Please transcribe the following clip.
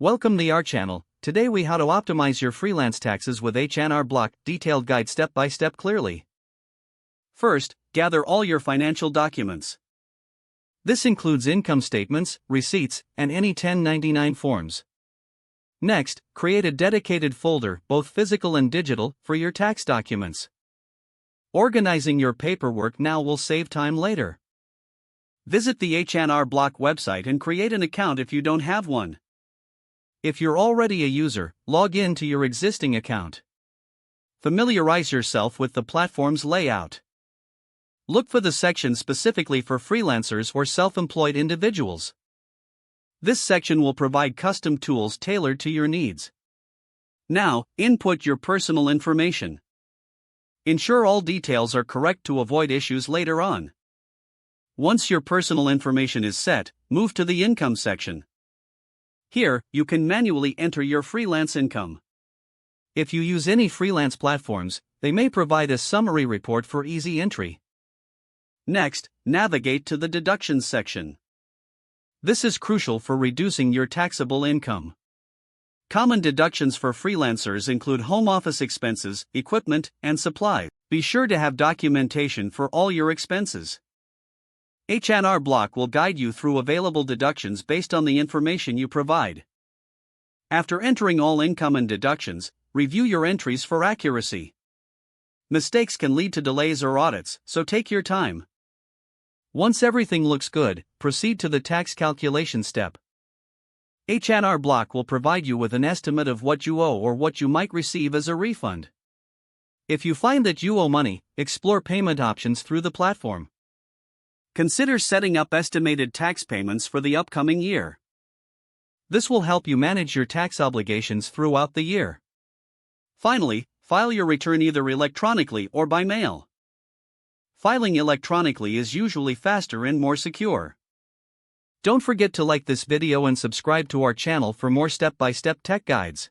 Welcome to our channel. Today we how to optimize your freelance taxes with H&R Block, detailed guide step by step clearly. First, gather all your financial documents. This includes income statements, receipts, and any 1099 forms. Next, create a dedicated folder, both physical and digital, for your tax documents. Organizing your paperwork now will save time later. Visit the H&R Block website and create an account if you don't have one. If you're already a user, log in to your existing account. Familiarize yourself with the platform's layout. Look for the section specifically for freelancers or self-employed individuals. This section will provide custom tools tailored to your needs. Now, input your personal information. Ensure all details are correct to avoid issues later on. Once your personal information is set, move to the income section. Here, you can manually enter your freelance income. If you use any freelance platforms, they may provide a summary report for easy entry. Next, navigate to the deductions section. This is crucial for reducing your taxable income. Common deductions for freelancers include home office expenses, equipment, and supplies. Be sure to have documentation for all your expenses. H&R Block will guide you through available deductions based on the information you provide. After entering all income and deductions, review your entries for accuracy. Mistakes can lead to delays or audits, so take your time. Once everything looks good, proceed to the tax calculation step. H&R Block will provide you with an estimate of what you owe or what you might receive as a refund. If you find that you owe money, explore payment options through the platform. Consider setting up estimated tax payments for the upcoming year. This will help you manage your tax obligations throughout the year. Finally, file your return either electronically or by mail. Filing electronically is usually faster and more secure. Don't forget to like this video and subscribe to our channel for more step-by-step tech guides.